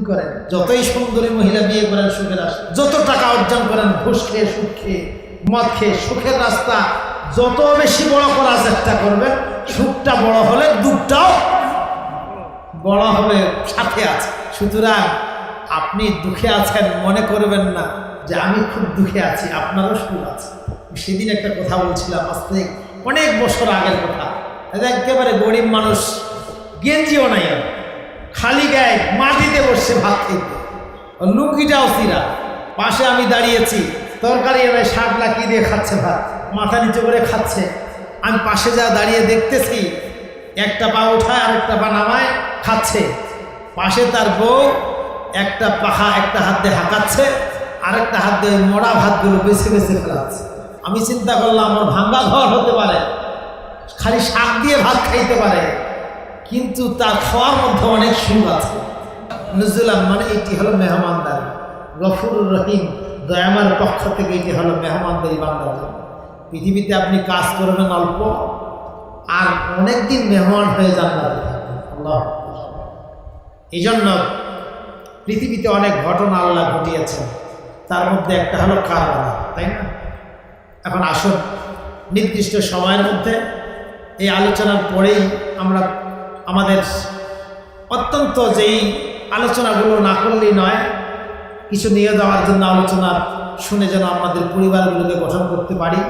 করেন, যতই সুন্দরী মহিলা বিয়ে করেন সুখের আশা, যত টাকা অর্জন করেন ঘুষ খেয়ে সুখ খেয়ে মদ খেয়ে, সুখের রাস্তা যত বেশি বড় করার চেষ্টা করবেন, সুখটা বড় হলে দুঃখটাও বড় হবে, সাথে আছে। সুতরাং আপনি দুঃখে আছেন মনে করবেন না যে আমি খুব দুঃখে আছি, আপনারও সুখ আছে। সেদিন একটা কথা বলছিলাম, আজ থেকে অনেক বছর আগের কথা। একেবারে গরিব মানুষ, গেঞ্জিও নাই, খালি গায়ে মাটিতে বসছে ভাত খেতে, লুঙ্গিটাও চিরা, পাশে আমি দাঁড়িয়েছি, তরকারি এবার শাক লাকিয়ে দিয়ে খাচ্ছে, ভাত মাথা নিচে করে খাচ্ছে। আমি পাশে যা দাঁড়িয়ে দেখতেছি, একটা পা উঠায় আর একটা পা নামায় খাচ্ছে। পাশে তার বউ একটা পাখা একটা হাত দিয়ে হাঁকাচ্ছে, আরেকটা হাত দিয়ে মোড়া ভাতগুলো বেছে বেছে ফেলাচ্ছে। আমি চিন্তা করলাম আমার ভাঙ্গা ঘর হতে পারে, খালি শাক দিয়ে ভাত খাইতে পারে, কিন্তু তার খাওয়ার মধ্যে অনেক সুখ আছে। নজরুলাম মানে এটি হলো মেহমানদারি, গফুরুর রহিম দয়ামার পক্ষ থেকে এটি হলো মেহমানদারি বান্দার জন্য। পৃথিবীতে আপনি কাজ করবেন অল্প, আর অনেকদিন মেহমান হয়ে যান না আল্লাহ। এই জন্য পৃথিবীতে অনেক ঘটনা আল্লাহ ঘটিয়েছেন, তার মধ্যে একটা হলো কারবালা, তাই না? এখন আসুন নির্দিষ্ট সময়ের মধ্যে এই আলোচনার পরেই আমরা আমাদের অত্যন্ত যেই আলোচনাগুলো না করলেই নয়, কিছু নিয়ে যাওয়ার জন্য আলোচনা শুনে যেন আমাদের পরিবারগুলোকে গঠন করতে পারি।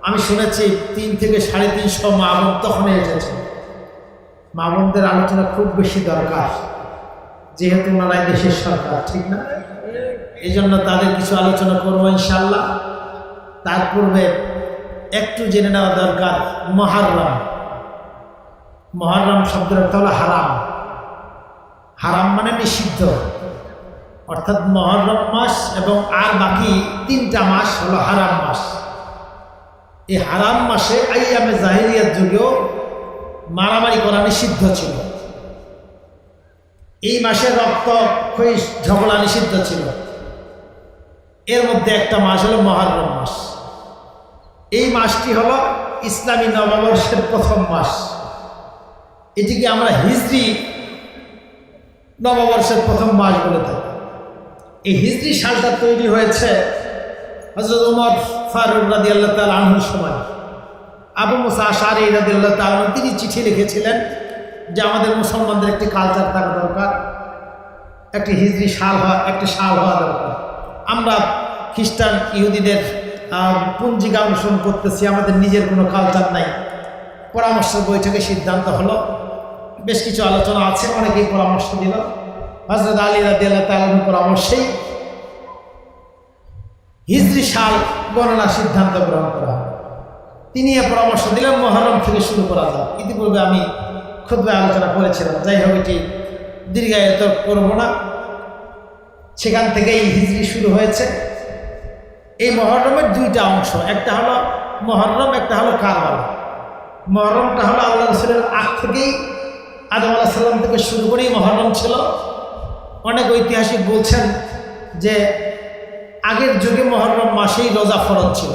আমি শুনেছি 3 থেকে 350 মা বোন তখন এসেছে। মা বোনদের আলোচনা খুব বেশি দরকার, যেহেতু ওনারাই দেশের সরকার, ঠিক না? এই জন্য তাদের কিছু আলোচনা করবো ইনশাল্লাহ। তার পূর্বে একটু জেনে নেওয়া দরকার মুহররম। মুহররম শব্দের অর্থ হলো হারাম। হারাম মানে নিষিদ্ধ, অর্থাৎ মুহররম মাস এবং আর বাকি 3টা মাস হলো হারাম মাস। এই হারাম মাসে আইয়ামে জাহিলিয়াত যুগেও মারামারি করা নিষিদ্ধ ছিল। এই মাসে রক্ত ক্ষয়ী ঝগড়া নিষিদ্ধ ছিল। এর মধ্যে একটা মাস হলো মুহররম মাস। এই মাসটি হলো ইসলামী নববর্ষের প্রথম মাস। এটিকে আমরা হিজরি নববর্ষের প্রথম মাস বলে থাকি। এই হিজরি সালটা তৈরি হয়েছে হযরত ওমর ফারুক রাদিয়াল্লাহু তাআলা আনহুর সময়। আবু মুসা আশআরী রাদিয়াল্লাহু তাআলা আনহু তিনি চিঠি লিখেছিলেন যে আমাদের মুসলমানদের একটি কালচার থাকা দরকার, একটি হিজরি সাল হওয়া দরকার। আমরা খ্রিস্টান ইহুদিদের পঞ্জিকা অনুসরণ করতেছি, আমাদের নিজের কোনো কালচার নাই। পরামর্শ বৈঠকে সিদ্ধান্ত হলো, বেশ কিছু আলোচনা আছে, অনেকেই পরামর্শ দিল। হযরত আলী রাদিয়াল্লাহু তাআলা আনহুর পরামর্শেই হিজরি সাল গণনার সিদ্ধান্ত গ্রহণ করা হয়। তিনি এ পরামর্শ দিলেন মুহররম থেকে শুরু করা যায়। ইতিপূর্বে আমি খুতবায় আলোচনা করেছিলাম, যাই হোক এটি দীর্ঘায়িত করব না। সেখান থেকেই হিজরি শুরু হয়েছে। এই মুহররমের 2টা অংশ, একটা হলো মুহররম, একটা হলো কারবালা। মুহররমটা হলো আল্লাহ রাসূলের আগ থেকেই, আদম আলাইহিস সালাম থেকে শুরু করেই মুহররম ছিল। অনেক ঐতিহাসিক বলছেন যে আগের যুগে মুহররম মাসেই রোজা ফরজ ছিল।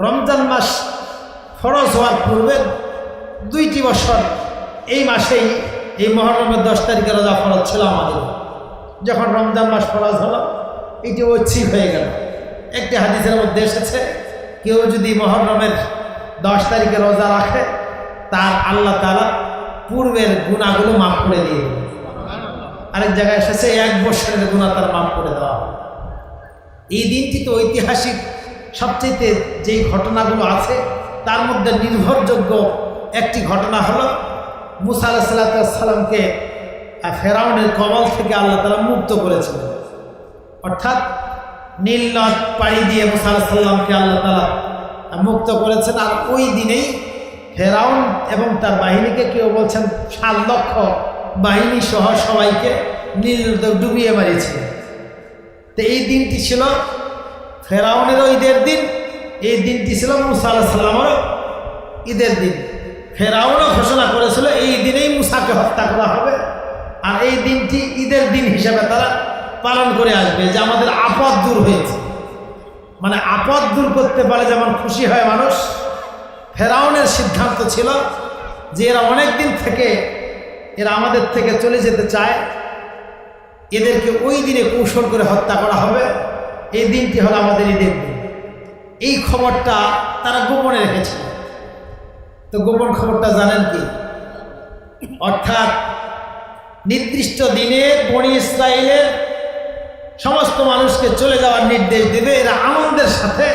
রমজান মাস ফরজ হওয়ার পূর্বে 2টি বছর এই মাসেই, এই মুহররমের 10 তারিখে রোজা ফরজ ছিল আমাদের। যখন রমজান মাস ফরজ হলো, এটি ঐচ্ছিক হয়ে গেল। একটি হাদিসের মধ্যে এসেছে, কেউ যদি মুহররমের 10 তারিখে রোজা রাখে, তার আল্লাহ তাআলা পূর্বের গুনাহগুলো মাফ করে দিয়ে দেবে। আরেক জায়গায় এসেছে 1 বছরের গুনাহ তার মাফ করে দেওয়া হবে। এই দিনটিতে ঐতিহাসিক সবচেয়ে যেই ঘটনাগুলো আছে তার মধ্যে নির্ভরযোগ্য একটি ঘটনা হলো মুসা আলাইহিস সালামকে ফেরাউনের কবল থেকে আল্লাহ তাআলা মুক্ত করেছিলেন। অর্থাৎ নীল নদ পাড়ি দিয়ে মুসা আলাইহিস সালামকে আল্লাহ তাআলা মুক্ত করেছেন। আর ওই দিনেই ফেরাউন এবং তার বাহিনীকে, কেউ বলছেন 7 লক্ষ বাহিনী সহ সবাইকে নীল নদে ডুবিয়ে মারিয়েছিলেন। তো এই দিনটি ছিল ফেরাউনেরও ঈদের দিন, এই দিনটি ছিল মুসা আলাইহিস সালামের ঈদের দিন। ফেরাউনও ঘোষণা করেছিল এই দিনেই মুসাকে হত্যা করা হবে, আর এই দিনটি ঈদের দিন হিসেবে তারা পালন করে আসবে, যে আমাদের আপদ দূর হয়েছে। মানে আপদ দূর করতে পারে যেমন খুশি হয় মানুষ, ফেরাউনের সিদ্ধান্ত ছিল যে এরা অনেক দিন থেকে এরা আমাদের থেকে চলে যেতে চায়, এদেরকে ওই দিনে কৌশল করে হত্যা করা হবে। এই দিনটি হলো আমাদের ঈদের দিন। এই খবরটা তারা গোপনে রেখেছিল। তো গোপন খবরটা জানেন কি? অর্থাৎ নির্দিষ্ট দিনে বনি ইসরাইলের সমস্ত মানুষকে চলে যাওয়ার নির্দেশ দেবে। এরা আনন্দের সাথে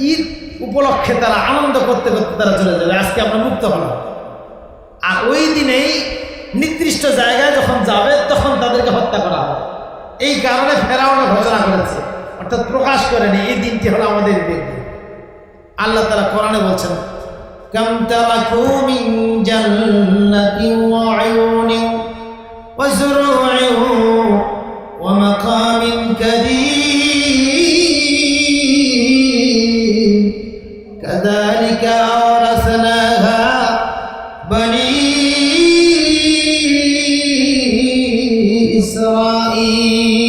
ঈদ উপলক্ষে তারা আনন্দ করতে করতে তারা চলে যাবে। আজকে আমরা মুক্ত হলাম। আর ওই দিনেই নির্দিষ্ট জায়গায় যখন যাবে তখন তাদেরকে হত্যা করা হবে। এই কারণে ফেরাউন ঘোষণা করেছে, অর্থাৎ প্রকাশ করেনি এই দিনটি হলো আমাদের ঈদের দিন। আল্লাহ তাআলা কোরআনে বলছেন, কাম তারাকু মিন জান্নাতিন ওয়া আয়ুনিন ওয়া যুরু'in ওয়া মাকামিন কারীম কাযালিকা আওরাসনাহা বনি ইসরাঈল।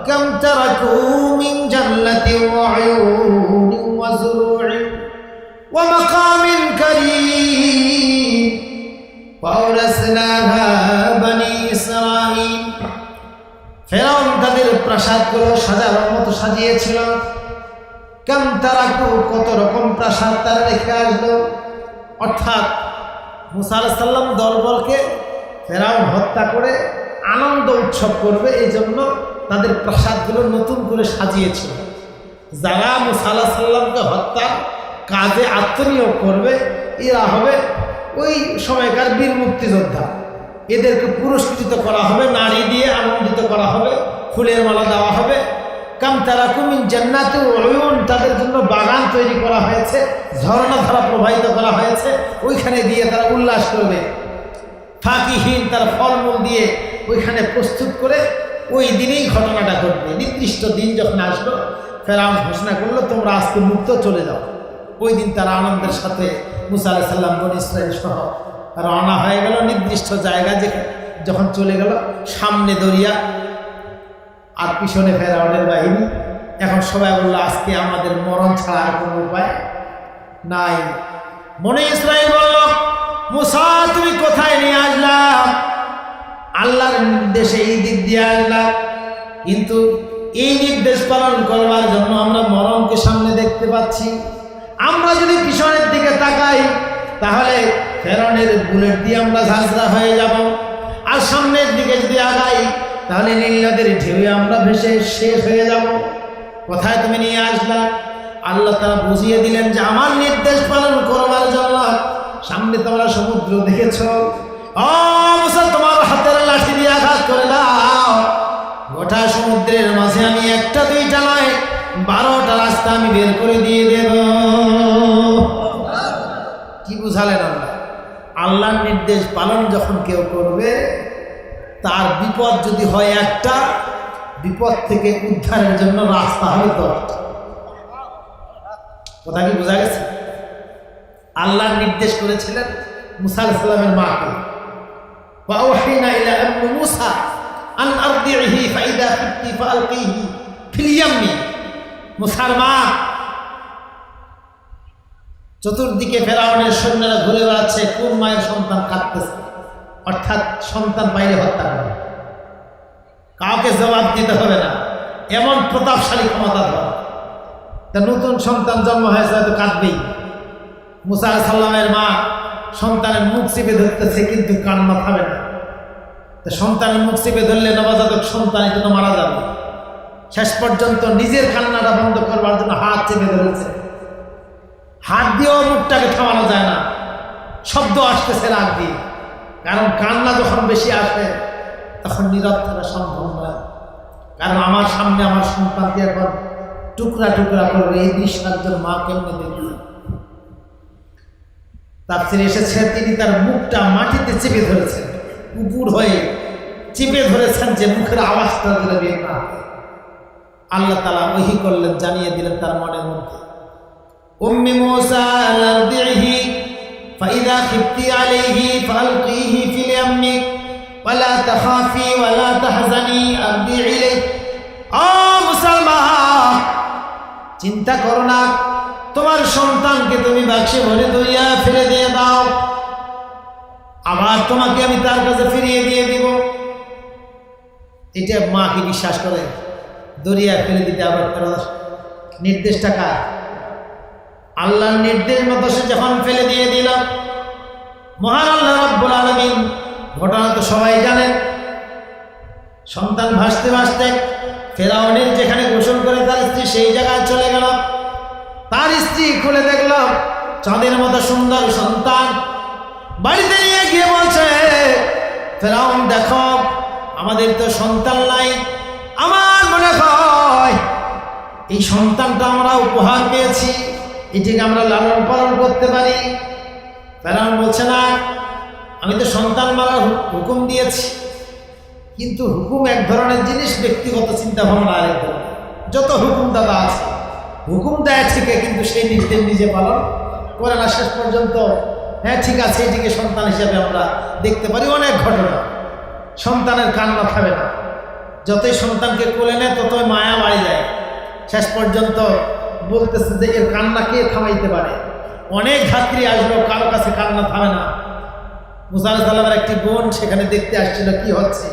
কাম তারাকু মিন জান্নাতিন ওয়া আয়ুনিন ওয়া যুরু'in ওয়া মাকামিন কারীম ওয়াওরাসনাহা বনি ইসরাঈল। ফেরাউন তাদের প্রাসাদগুলো সাজানোর মতো সাজিয়েছিল। কাম তারাকু, কত রকম প্রাসাদ তারা রেখে আসলো। অর্থাৎ মুসা আলাইহিস সালাম দলবলকে ফেরাউন হত্যা করে আনন্দ উৎসব করবে, এই জন্য তাদের প্রাসাদগুলো নতুন করে সাজিয়েছিল। যারা মুসা আলাইহিস সালামকে হত্যার কাজে আত্মনিয়োগ করবে এরা হবে ওই সময়কার বীর মুক্তিযোদ্ধা। এদেরকে পুরস্কৃত করা হবে, নারী দিয়ে আনন্দিত করা হবে, ফুলের মালা দেওয়া হবে। কাম তারাকু মিন জান্নাতি ওয়া উয়ুন, তাদের জন্য বাগান তৈরি করা হয়েছে, ঝর্ণা ধারা প্রবাহিত করা হয়েছে, ওইখানে দিয়ে তারা উল্লাস করবে। ফাকিহীন, তার ফলমূল দিয়ে ওইখানে প্রস্তুত করে ওই দিনেই ঘটনাটা ঘটবে। নির্দিষ্ট দিন যখন আসলো, ফেরাউন ঘোষণা করলো তোমরা আজকে মুক্ত চলে যাও। ওই দিন তারা আনন্দের সাথে মুসা আলাইহিস সালাম বনী ইসরাইল সহ রওনা হয়ে গেল। নির্দিষ্ট জায়গা যখন চলে গেল, সামনে দরিয়া আর পিছনে ফেরাউনের বাহিনী। এখন সবাই বললো আজকে আমাদের মরণ ছাড়া আর কোনো উপায় নাই। বনী ইসরাইল বলল, মুসা তুমি কোথায় নিয়ে আসলাম? আল্লাহর নির্দেশে এই দিক দিয়ে আসলাম, কিন্তু এই নির্দেশ পালন করবার জন্য আমরা মরণকে সামনে দেখতে পাচ্ছি। আমরা যদি পিছনের দিকে তাকাই তাহলে ফেরাউনের বুলেট দিয়ে আমরা ঝাঁঝরা হয়ে যাব, আর সামনের দিকে যদি আগাই তাহলে নীল নদের ঢেউয়ে আমরা ভেসে শেষ হয়ে যাব। কোথায় তুমি নিয়ে আসলাম? আল্লাহ তাআলা বুঝিয়ে দিলেন যে আমার নির্দেশ পালন করবার জন্য সামনে তোমরা সমুদ্র দেখেছো, ও মুসা তোমার হাতের লাঠি দিয়ে আঘাত করে দাও, গোটা সমুদ্রের মাঝে আমি একটা দুইটা নয় 12টা রাস্তা আমি বের করে দিয়ে দেব। কি বুঝালেন আল্লাহ? আল্লাহর নির্দেশ পালন যখন কেউ করবে, তার বিপদ যদি হয় একটা, বিপদ থেকে উদ্ধারের জন্য রাস্তা হবে 10টা। কথা কি বোঝা গেছে? আল্লাহর নির্দেশ করেছিলেন মুসা আলাইহিস সালামের মাকে, ওয়াওহাইনা ইলা উম্মি মুসা আন আরদিহি ফাইদা খিফতি ফালকিহি ফিল ইয়ামি। মুসার মা, চতুর্দিকে ফেরাউনের সৈন্যরা ঘুরে বেড়াচ্ছে, কোন মায়ের সন্তান কাঁদতেছে, অর্থাৎ সন্তান বাইরে হত্যা করে, কাউকে জবাব দিতে হবে না, এমন প্রতাপশালী ক্ষমতা ধর। তা নতুন সন্তান জন্ম হয়েছে, হয়তো কাঁদবেই। মুসা আলাইহিস সালামের মা সন্তানের মুখ চেপে ধরতেছে, কিন্তু কান্না থামে না। তা সন্তানের মুখ চেপে ধরলে নবজাতক সন্তান এটা তো মারা যাবে। শেষ পর্যন্ত নিজের কান্নাটা বন্ধ করবার জন্য হাত চেপে ধরেছে। হাত দিয়েও মুখটাকে থামানো যায় না, শব্দ আসতেছে রাগ দিয়ে। কারণ কান্না যখন বেশি আসে তখন নীরব থাকা সম্ভব নয়। কারণ আমার সামনে আমার সন্তানকে এখন টুকরা টুকরা করবে, এই দৃশ্য একজন মা কেমনে দেখবে? তাফসীরে এসেছে তিনি তার মুখটা মাটিতে চেপে ধরেছেন, উপর হয়ে চেপে ধরেছেন যে মুখের আওয়াজটা দিলে বের না হয়। আল্লাহ তাআলা ওহী করলেন, জানিয়ে দিলেন তার মনের মধ্যে, উম্মি মুসা আরদিহি ফাইদা খিফতি আলাইহি ফালকিহি ফিল ইয়ামি ওয়ালা তাখাফি ওয়ালা তাহজানি আরদি ইলাইহি। ও মুসলমান, চিন্তা করো না, তোমার সন্তানকে তুমি বাক্সে ভরে দরিয়া ফেলে দিয়ে দাও, আবার তোমাকে আমি তার কাছে ফিরিয়ে দিয়ে দিব। এটা মা কি বিশ্বাস করে? দরিয়া ফেলে দিতে আবার ফেরত নির্দেশটা কার? আল্লাহর নির্দেশ মতো সে যখন ফেলে দিয়ে দিল, মহান আল্লাহ রাব্বুল আলামিন, ঘটনা তো সবাই জানেন, সন্তান ভাসতে ভাসতে ফেরাউনের যেখানে গোসল করে তার স্ত্রী সেই জায়গায় চলে গেল। তার স্ত্রী খুলে দেখল চাঁদের মতো সুন্দর সন্তান। বাড়িতে নিয়ে গিয়ে বলছে, ফেরাউন দেখো আমাদের তো সন্তান নাই, আমার মনে হয় এই সন্তানটা আমরা উপহার পেয়েছি, এটিকে আমরা লালন পালন করতে পারি। ফেরাউন বলছে না, আমি তো সন্তান মারার হুকুম দিয়েছি, কিন্তু হুকুম এক ধরনের জিনিস, ব্যক্তিগত চিন্তা ভাবনা আরেক ধরনের। যত হুকুম দাদা আছে, হুকুম দেয় ঠিকই, কিন্তু সেই নির্দেশ নিজে পালন করে না শেষ পর্যন্ত। হ্যাঁ ঠিক আছে, এটিকে সন্তান হিসেবে আমরা দেখতে পারি। অনেক ঘটনা, সন্তানের কান্না থামে না, যতই সন্তানকে কোলে নেয় ততই মায়া বাড়ি যায়। শেষ পর্যন্ত বলতেছে যে এর কান্না কে থামাইতে পারে? অনেক ধাত্রী আসলো, কারো কাছে কান্না থামে না। মুসা আলাইহিস সালামের একটি বোন সেখানে দেখতে আসছিল কি হচ্ছে।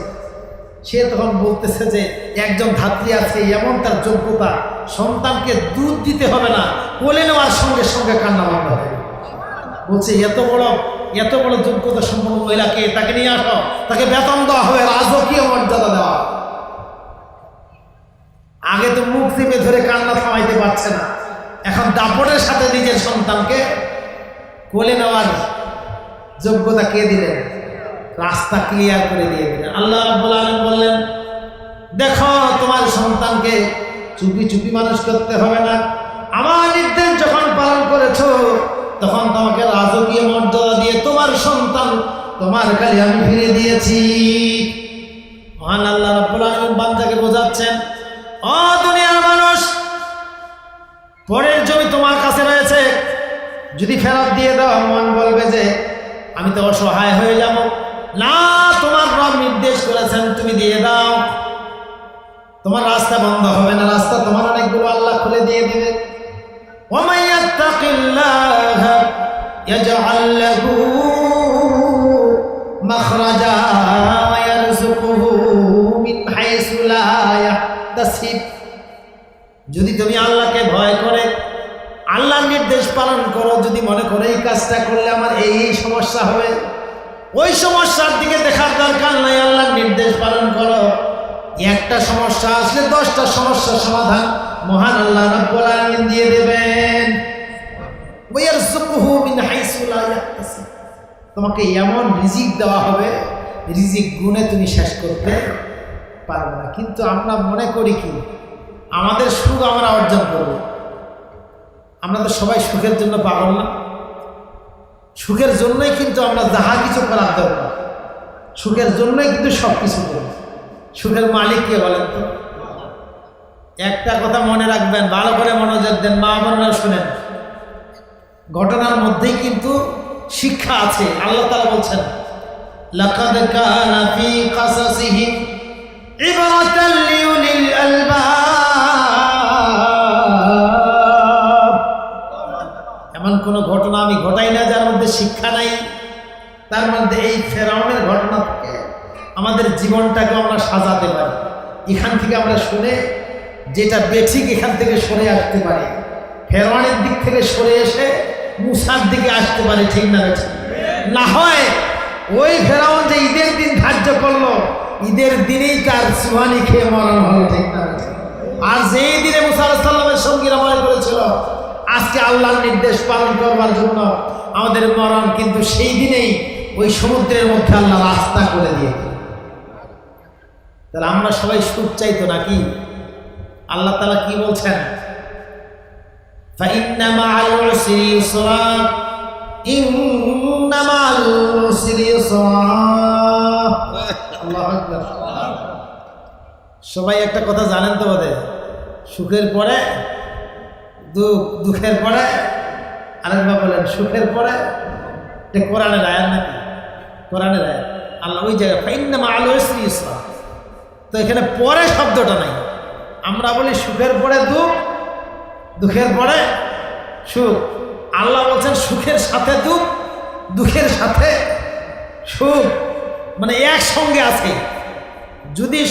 সে তখন বলতেছে যে একজন ধাত্রী আছে, এমন তার যোগ্যতা, সন্তানকে দুধ দিতে হবে না, কোলে নেওয়ার সঙ্গে সঙ্গে কান্না বন্ধ হবে। বলছে এত বড় যোগ্যতা সম্পন্ন মহিলাকে, তাকে নিয়ে আসো, তাকে বেতন দেওয়া হবে, রাজকীয় মর্যাদা দেওয়া। আগে তো মুখ চেপে ধরে কান্না থামাইতে পারছে না, এখন দাপটের সাথে নিজের সন্তানকে কোলে নেওয়ার যোগ্যতা কে দিলেন? রাস্তা ক্লিয়ার করে দিয়ে দিলেন। আল্লাহ রাব্বুল আলামিন বললেন, দেখো তোমার সন্তানকে চুপি চুপি মানুষ করতে হবে না, আমার নির্দেশ যখন পালন করেছো তখন তোমাকে রাজকীয় মর্যাদা দিয়ে তোমার সন্তান তোমার কাছে আমি ফিরে দিয়েছি। মহান আল্লাহ রাব্বুল আলামিন বান্দাকে বোঝাচ্ছেন, ও দুনিয়ার মানুষ, পরের জমি তোমার কাছে রয়েছে, যদি ফেরত দিয়ে দাও মন বলবে যে আমি তো অসহায় হয়ে যাব। না, তোমার রব নির্দেশ করেছেন তুমি দিয়ে দাও, তোমার রাস্তা বন্ধ হবে না, রাস্তা তোমার অনেকগুলো আল্লাহ খুলে দিয়ে দেবে। ওয়ামান ইয়াত্তাকিল্লাহ ইয়াজআল লাহু মাখরাজা ওয়া ইয়ারযুকুহু মিন হাইসু লা ইয়াহতাসিব। যদি তুমি আল্লাহকে ভয় করে আল্লাহর নির্দেশ পালন করো, যদি মনে করো এই কাজটা করলে আমার এই সমস্যা হবে, ওই সমস্যার দিকে দেখার দরকার নাই, আল্লাহর নির্দেশ পালন করো। একটা সমস্যা আসলে 10টা সমস্যার সমাধান মহান আল্লাহ রাব্বুল আলামিন দিয়ে দেবেন। ওয়ারযুকুহু মিন হাইসু লা ইয়াহতাসিব, তোমাকে এমন রিজিক দেওয়া হবে, রিজিক গুণে তুমি শেষ করতে পারবে না। কিন্তু আমরা মনে করি কি, আমাদের সুখ আমরা অর্জন করব। আমরা তো সবাই সুখের জন্য পাগল না? সুখের জন্যই কিন্তু আমরা যাহা কিছু করার দরকার, সুখের জন্যই কিন্তু সব কিছু করি। সুখের মালিক কে বলেন তো? একটা কথা মনে রাখবেন, ভালো করে মনোযোগ দেন, মা বোনেরা শুনেন, ঘটনার মধ্যেই কিন্তু শিক্ষা আছে। আল্লাহ তাআলা বলছেন, লাকাদ কানা ফী কাসাসিহিম ইবরাতান লিউলিল আলবাব। এমন কোনো ঘটনা আমি ঘটাই না যার মধ্যে শিক্ষা নাই। তার মধ্যে এই ফেরাউনের ঘটনা থেকে আমাদের জীবনটাকে আমরা সাজাতে পারি। এখান থেকে আমরা শুনে যেটা বেঠিক এখান থেকে সরে আসতে পারি, ফেরাউনের দিক থেকে সরে এসে মুসার দিকে আসতে পারি। ঠিক না? না হয় ওই ফেরাউন যে ঈদের দিন ধার্য করলো, ঈদের দিনেই তার সুহানি খেয়ে মরণ হলো। ঠিক না? আর যেই দিনে মুসা আলাইহিস সালামের সঙ্গীরা মনে করেছিল আজকে আল্লাহর নির্দেশ পালন করবার জন্য আমাদের মরণ, কিন্তু সেই দিনেই ওই সমুদ্রের মধ্যে আল্লাহ রাস্তা করে দিয়ে। তাহলে আমরা সবাই সুখ চাইতো নাকি? আল্লাহ তাআলা কি বলছেন? ফাইন্না মাআল উসরি ইউসরা, ইন্না মাআল উসরি ইউসরা। আল্লাহু আকবার। সবাই একটা কথা জানেন তো বোধহয়, সুখের পরে দুঃখ, দুঃখের পরে আরেকবার বলেন সুখের পরে। এটা কোরআনের আয়াত নাকি? কোরআনের আয়াত। আল্লাহ ওই জায়গায় ফাইন্না মাআল উসরি ইউসরা, তো এখানে পরে শব্দটা নাই। আমরা বলি সুখের পরে দুঃখ, দুঃখের পরে সুখ। আল্লাহ বলছেন সুখের সাথে দুঃখ, দুঃখের সাথে সুখ, মানে একসঙ্গে আছে। যদি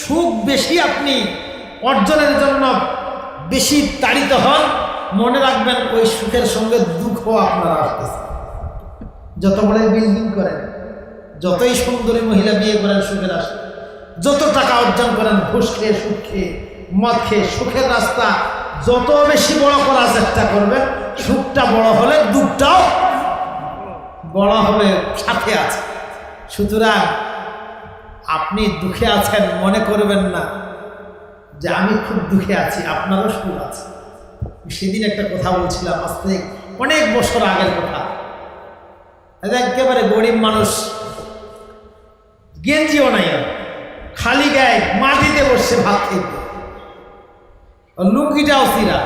সুখ বেশি আপনি অর্জনের জন্য বেশি তাড়িত হন, মনে রাখবেন ওই সুখের সঙ্গে দুঃখ আপনার আসতেছে। যত বড় বিল্ডিং করেন, যতই সুন্দরী মহিলা বিয়ে করেন সুখের আসে, যত টাকা অর্জন করেন ঘুষ খেয়ে সুখ খেয়ে মদ খেয়ে, সুখের রাস্তা যত বেশি বড় করার চেষ্টা করবেন, সুখটা বড় হলে দুঃখটাও বড় হবে, সাথে আছে। সুতরাং আপনি দুঃখে আছেন মনে করবেন না যে আমি খুব দুঃখে আছি, আপনারও সুখ আছে। সেদিন একটা কথা বলছিলাম, আজ থেকে অনেক বছর আগের কথা। একেবারে গরিব মানুষ, গেঞ্জিও নাই, খালি গায়ে মাটিতে বসছে ভাত খেতে, লুঙ্গিটাও চিরা।